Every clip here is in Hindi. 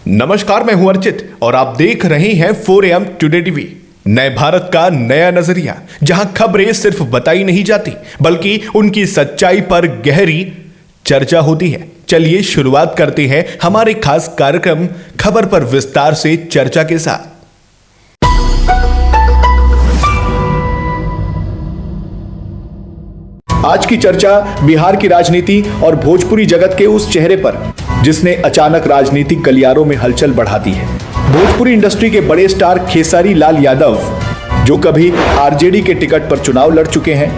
नमस्कार, मैं हूं अर्चित और आप देख रहे हैं 4AM टुडे टीवी। नए भारत का नया नजरिया, जहां खबरें सिर्फ बताई नहीं जाती बल्कि उनकी सच्चाई पर गहरी चर्चा होती है। चलिए शुरुआत करते हैं हमारे खास कार्यक्रम खबर पर विस्तार से चर्चा के साथ। आज की चर्चा बिहार की राजनीति और भोजपुरी जगत के उस चेहरे पर जिसने अचानक राजनीतिक गलियारों में हलचल बढ़ा दी है। भोजपुरी इंडस्ट्री के बड़े स्टार खेसारी लाल यादव, जो कभी आरजेडी के टिकट पर चुनाव लड़ चुके हैं,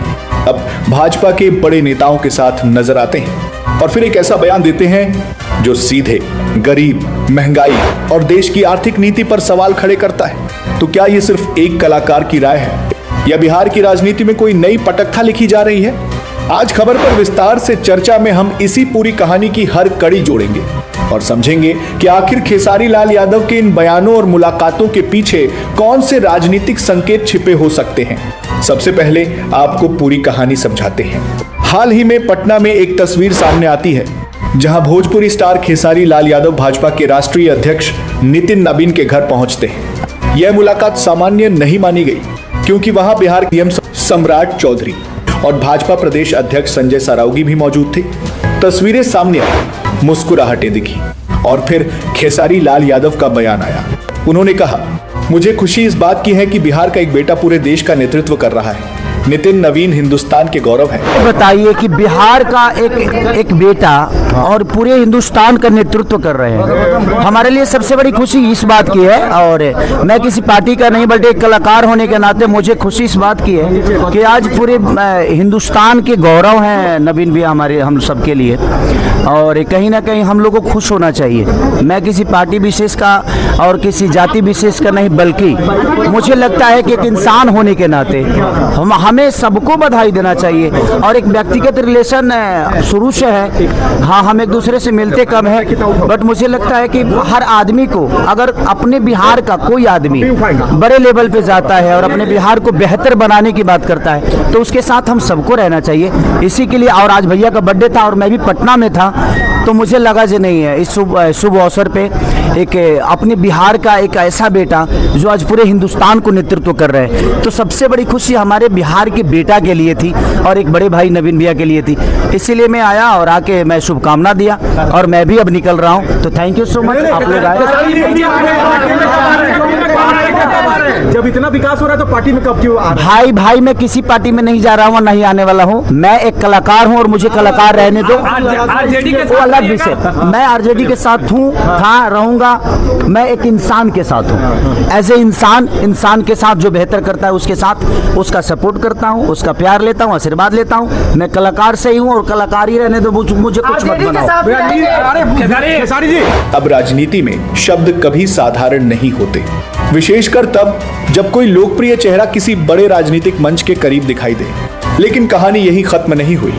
अब भाजपा के बड़े नेताओं के साथ नजर आते हैं और फिर एक ऐसा बयान देते हैं जो सीधे गरीब, महंगाई और देश की आर्थिक नीति पर सवाल खड़े करता है। तो क्या ये सिर्फ एक कलाकार की राय है या बिहार की राजनीति में कोई नई पटकथा लिखी जा रही है? आज खबर पर विस्तार से चर्चा में हम इसी पूरी कहानी की हर कड़ी जोड़ेंगे और समझेंगे कि आखिर खेसारी लाल यादव के इन बयानों और मुलाकातों के पीछे कौन से राजनीतिक संकेत छिपे हो सकते हैं। सबसे पहले आपको पूरी कहानी समझाते हैं। हाल ही में पटना में एक तस्वीर सामने आती है जहां भोजपुरी स्टार खेसारी लाल यादव भाजपा के राष्ट्रीय अध्यक्ष नितिन नवीन के घर पहुंचते हैं। यह मुलाकात सामान्य नहीं मानी गई क्योंकि वहां बिहार के सीएम सम्राट चौधरी और भाजपा प्रदेश अध्यक्ष संजय सरावगी भी मौजूद थे। तस्वीरें सामने आई, मुस्कुराहटें दिखी और फिर खेसारी लाल यादव का बयान आया। उन्होंने कहा, मुझे खुशी इस बात की है कि बिहार का एक बेटा पूरे देश का नेतृत्व कर रहा है। नितिन नवीन हिंदुस्तान के गौरव है। बताइए कि बिहार का एक बेटा और पूरे हिंदुस्तान का नेतृत्व कर रहे हैं। हमारे लिए सबसे बड़ी खुशी इस बात की है, और मैं किसी पार्टी का नहीं बल्कि एक कलाकार होने के नाते मुझे खुशी इस बात की है कि आज पूरे हिंदुस्तान के गौरव हैं नवीन भी हम सबके लिए, और कहीं ना कहीं हम लोग को खुश होना चाहिए। मैं किसी पार्टी विशेष का और किसी जाति विशेष का नहीं, बल्कि मुझे लगता है कि एक इंसान होने के नाते हमें सबको बधाई देना चाहिए। और एक व्यक्तिगत रिलेशन शुरू से है, हाँ हम एक दूसरे से मिलते कम है, बट मुझे लगता है कि हर आदमी को, अगर अपने बिहार का कोई आदमी बड़े लेवल पे जाता है और अपने बिहार को बेहतर बनाने की बात करता है तो उसके साथ हम सबको रहना चाहिए। इसी के लिए, और आज भैया का बर्थडे था और मैं भी पटना में था, तो मुझे लगा जो नहीं है इस शुभ अवसर पे एक अपने बिहार का एक ऐसा बेटा जो आज पूरे हिंदुस्तान को नेतृत्व कर रहे हैं, तो सबसे बड़ी खुशी हमारे बिहार के बेटा के लिए थी और एक बड़े भाई नवीन भैया के लिए थी। इसीलिए मैं आया और आके मैं शुभकामना दिया और मैं भी अब निकल रहा हूँ। तो थैंक यू सो मच, आप लोग आए। जब इतना विकास हो रहा है तो पार्टी में कब क्यों आ रहा है? भाई मैं किसी पार्टी में नहीं जा रहा हूँ, नहीं आने वाला हूँ। मैं एक कलाकार हूँ और मुझे कलाकार रहने दो। वो अलग विषय, मैं आरजेडी के साथ हूँ, हाँ रहूंगा। मैं एक इंसान के साथ हूँ, एज ए इंसान के साथ जो बेहतर करता है उसके साथ उसका सपोर्ट करता हूँ, उसका प्यार लेता हूँ, आशीर्वाद लेता हूँ। मैं कलाकार से ही हूँ और कलाकार ही रहने दो, मुझे कुछ मत बनाओ। अब राजनीति में शब्द कभी साधारण नहीं होते, विशेषकर तब जब कोई लोकप्रिय चेहरा किसी बड़े राजनीतिक मंच के करीब दिखाई दे। लेकिन कहानी यही खत्म नहीं हुई।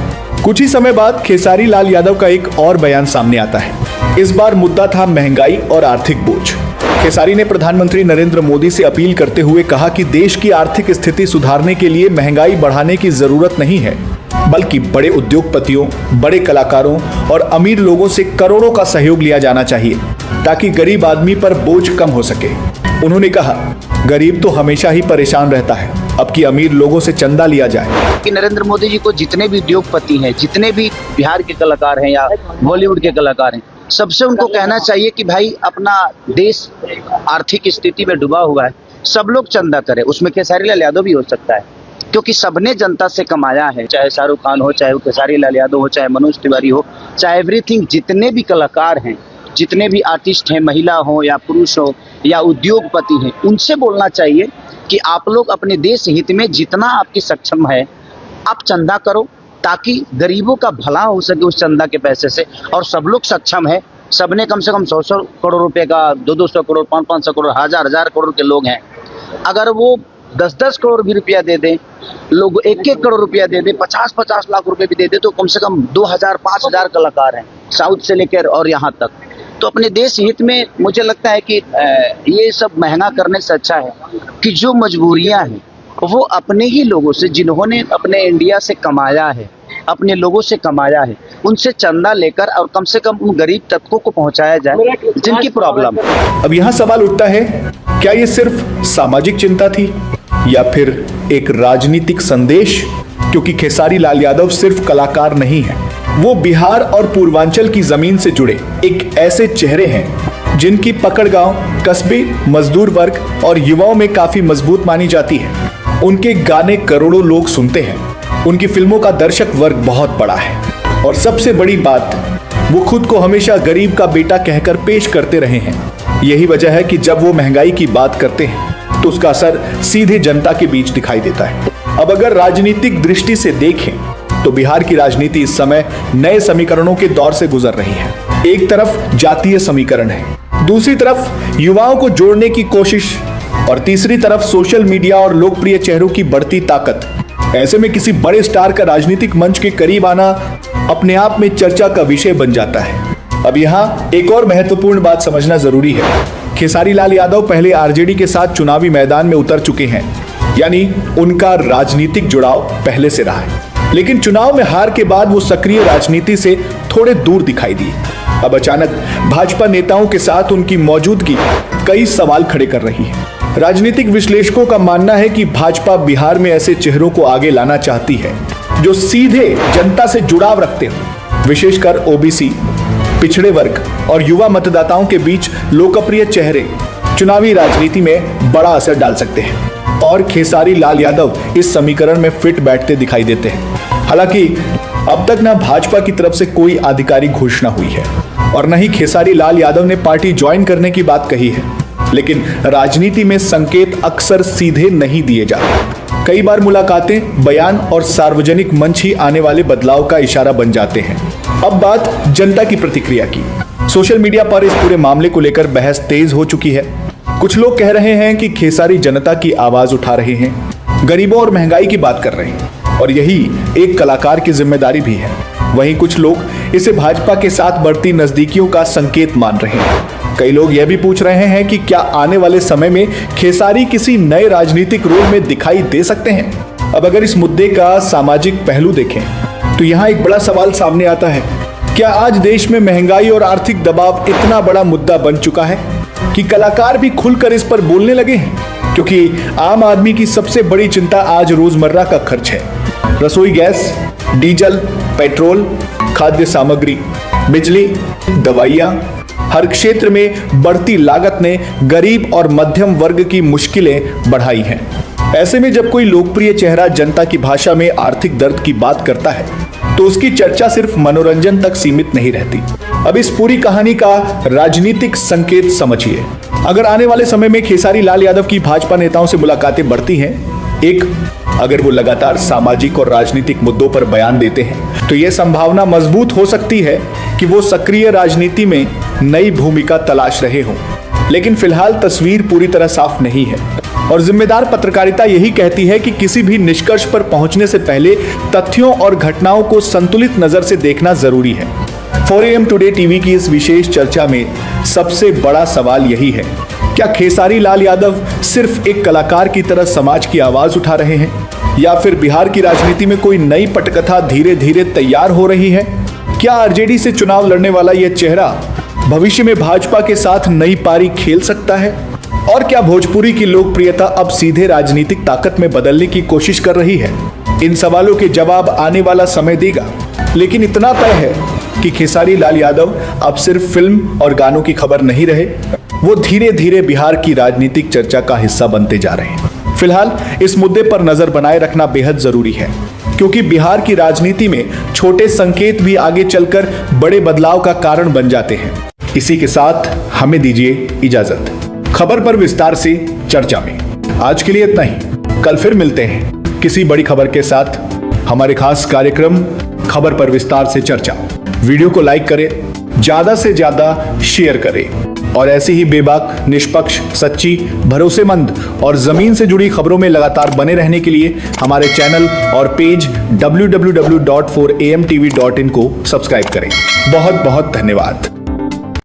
कुछ ही समय बाद खेसारी लाल यादव का एक और बयान सामने आता है। इस बार मुद्दा था महंगाई और आर्थिक बोझ। खेसारी ने प्रधानमंत्री नरेंद्र मोदी से अपील करते हुए कहा कि देश की आर्थिक स्थिति सुधारने के लिए महंगाई बढ़ाने की जरूरत नहीं है, बल्कि बड़े उद्योगपतियों, बड़े कलाकारों और अमीर लोगों से करोड़ों का सहयोग लिया जाना चाहिए ताकि गरीब आदमी पर बोझ कम हो सके। उन्होंने कहा, गरीब तो हमेशा ही परेशान रहता है, अब की अमीर लोगों से चंदा लिया जाए। कि नरेंद्र मोदी जी को जितने भी उद्योगपति हैं, जितने भी बिहार के कलाकार हैं या बॉलीवुड के कलाकार हैं, सबसे उनको कहना चाहिए कि भाई अपना देश आर्थिक स्थिति में डूबा हुआ है, सब लोग चंदा करें। उसमें खेसारी लाल यादव भी हो सकता है क्योंकि सबने जनता से कमाया है, चाहे शाहरुख खान हो, चाहे खेसारी लाल यादव हो, चाहे मनोज तिवारी हो, चाहे एवरीथिंग। जितने भी कलाकार हैं, जितने भी आर्टिस्ट हैं, महिला हो या पुरुष हो या उद्योगपति हैं, उनसे बोलना चाहिए कि आप लोग अपने देश हित में जितना आपकी सक्षम है आप चंदा करो ताकि गरीबों का भला हो सके उस चंदा के पैसे से। और सब लोग सक्षम है, सबने कम से कम 100 करोड़ रुपए का, 200 करोड़, 500 करोड़, 1000 करोड़ के लोग हैं। अगर वो 10 करोड़ भी रुपया दे दें, लोग 1 करोड़ रुपया दे दें, 50 लाख रुपए भी दे दें, तो कम से कम 2000 5000 कलाकार हैं साउथ से लेकर और यहाँ तक। तो अपने देश हित में मुझे लगता है कि ये सब महंगा करने से अच्छा है कि जो मजबूरियां हैं वो अपने ही लोगों से, जिन्होंने अपने इंडिया से कमाया है, अपने लोगों से कमाया है, उनसे चंदा लेकर और कम से कम उन गरीब तबकों को पहुंचाया जाए जिनकी प्रॉब्लम है। अब यहाँ सवाल उठता है, क्या ये सिर्फ सामाजिक चिंता थी या फिर एक राजनीतिक संदेश? क्योंकि खेसारी लाल यादव सिर्फ कलाकार नहीं है, वो बिहार और पूर्वांचल की जमीन से जुड़े एक ऐसे चेहरे हैं जिनकी पकड़ गांव, कस्बे, मजदूर वर्ग और युवाओं में काफी मजबूत मानी जाती है। उनके गाने करोड़ों लोग सुनते हैं, उनकी फिल्मों का दर्शक वर्ग बहुत बड़ा है और सबसे बड़ी बात, वो खुद को हमेशा गरीब का बेटा कहकर पेश करते रहे हैं। यही वजह है कि जब वो महंगाई की बात करते हैं तो उसका असर सीधे जनता के बीच दिखाई देता है। अब अगर राजनीतिक दृष्टि से देखें तो बिहार की राजनीति इस समय नए समीकरणों के दौर से गुजर रही है। एक तरफ जातीय समीकरण है, दूसरी तरफ युवाओं को जोड़ने की कोशिश और तीसरी तरफ सोशल मीडिया और लोकप्रिय चेहरों की बढ़ती ताकत। ऐसे में किसी बड़े स्टार का राजनीतिक मंच के करीब आना अपने आप में चर्चा का विषय बन जाता है। अब यहाँ एक और महत्वपूर्ण बात समझना जरूरी है। खेसारी लाल यादव पहले आरजेडी के साथ चुनावी मैदान में उतर चुके हैं, यानी उनका राजनीतिक जुड़ाव पहले से रहा है, लेकिन चुनाव में हार के बाद वो सक्रिय राजनीति से थोड़े दूर दिखाई दिए। अब अचानक भाजपा नेताओं के साथ उनकी मौजूदगी कई सवाल खड़े कर रही है। राजनीतिक विश्लेषकों का मानना है कि भाजपा बिहार में ऐसे चेहरों को आगे लाना चाहती है जो सीधे जनता से जुड़ाव रखते हो, विशेषकर ओबीसी, पिछड़े वर्ग और युवा मतदाताओं के बीच लोकप्रिय चेहरे चुनावी राजनीति में बड़ा असर डाल सकते हैं और खेसारी लाल यादव इस समीकरण में फिट बैठते दिखाई देते हैं। हालांकि अब तक न भाजपा की तरफ से कोई आधिकारिक घोषणा हुई है और न ही खेसारी लाल यादव ने पार्टी ज्वाइन करने की बात कही है, लेकिन राजनीति में संकेत अक्सर सीधे नहीं दिए जाते। कई बार मुलाकातें, बयान और सार्वजनिक मंच ही आने वाले बदलाव का इशारा बन जाते हैं। अब बात जनता की प्रतिक्रिया की। सोशल मीडिया पर इस पूरे मामले को लेकर बहस तेज हो चुकी है। कुछ लोग कह रहे हैं कि खेसारी जनता की आवाज उठा रहे हैं, गरीबों और महंगाई की बात कर रहे हैं और यही एक कलाकार की जिम्मेदारी भी है। वहीं कुछ लोग इसे भाजपा के साथ बढ़ती नजदीकियों का संकेत मान रहे हैं। कई लोग यह भी पूछ रहे हैं कि क्या आने वाले समय में खेसारी किसी नए राजनीतिक रोल में दिखाई दे सकते हैं। अब अगर इस मुद्दे का सामाजिक पहलू देखें तो यहाँ एक बड़ा सवाल सामने आता है, क्या आज देश में महंगाई और आर्थिक दबाव इतना बड़ा मुद्दा बन चुका है कि कलाकार भी खुलकर इस पर बोलने लगे हैं? क्योंकि आम आदमी की सबसे बड़ी चिंता आज रोजमर्रा का खर्च है। रसोई गैस, डीजल, पेट्रोल, खाद्य सामग्री, बिजली, दवाइयाँ, हर क्षेत्र में बढ़ती लागत ने गरीब और मध्यम वर्ग की मुश्किलें बढ़ाई हैं। ऐसे में जब कोई लोकप्रिय चेहरा जनता की भाषा में आर्थिक दर्द की बात करता है तो उसकी चर्चा सिर्फ मनोरंजन तक सीमित नहीं रहती। अब इस पूरी कहानी का राजनीतिक संकेत समझिए। अगर आने वाले समय में खेसारी लाल यादव की भाजपा नेताओं से मुलाकातें बढ़ती हैं, अगर वो लगातार सामाजिक और राजनीतिक मुद्दों पर बयान देते हैं, तो यह संभावना मजबूत हो सकती है कि वो सक्रिय राजनीति में नई भूमिका तलाश रहे हों। लेकिन फिलहाल तस्वीर पूरी तरह साफ नहीं है और जिम्मेदार पत्रकारिता यही कहती है कि किसी भी निष्कर्ष पर पहुंचने से पहले तथ्यों और घटनाओं को संतुलित नजर से देखना जरूरी है। 4AM टुडे टीवी की इस विशेष चर्चा में सबसे बड़ा सवाल यही है, क्या खेसारी लाल यादव सिर्फ एक कलाकार की तरह समाज की आवाज उठा रहे हैं या फिर बिहार की राजनीति में कोई नई पटकथा धीरे धीरे तैयार हो रही है? क्या आरजेडी से चुनाव लड़ने वाला यह चेहरा भविष्य में भाजपा के साथ नई पारी खेल सकता है? और क्या भोजपुरी की लोकप्रियता अब सीधे राजनीतिक ताकत में बदलने की कोशिश कर रही है? इन सवालों के जवाब आने वाला समय देगा, लेकिन इतना तय है कि खेसारी लाल यादव अब सिर्फ फिल्म और गानों की खबर नहीं रहे, वो धीरे धीरे बिहार की राजनीतिक चर्चा का हिस्सा बनते जा रहे हैं। फिलहाल इस मुद्दे पर नजर बनाए रखना बेहद जरूरी है, क्योंकि बिहार की राजनीति में छोटे संकेत भी आगे चलकर बड़े बदलाव का कारण बन जाते हैं। इसी के साथ हमें दीजिए इजाजत। खबर पर विस्तार से चर्चा में आज के लिए इतना ही। कल फिर मिलते हैं किसी बड़ी खबर के साथ हमारे खास कार्यक्रम खबर पर विस्तार से चर्चा। वीडियो को लाइक करें, ज्यादा से ज्यादा शेयर करें और ऐसी ही बेबाक, निष्पक्ष, सच्ची, भरोसेमंद और जमीन से जुड़ी खबरों में लगातार बने रहने के लिए हमारे चैनल और पेज www.4amtv.in को सब्सक्राइब करें। बहुत बहुत धन्यवाद।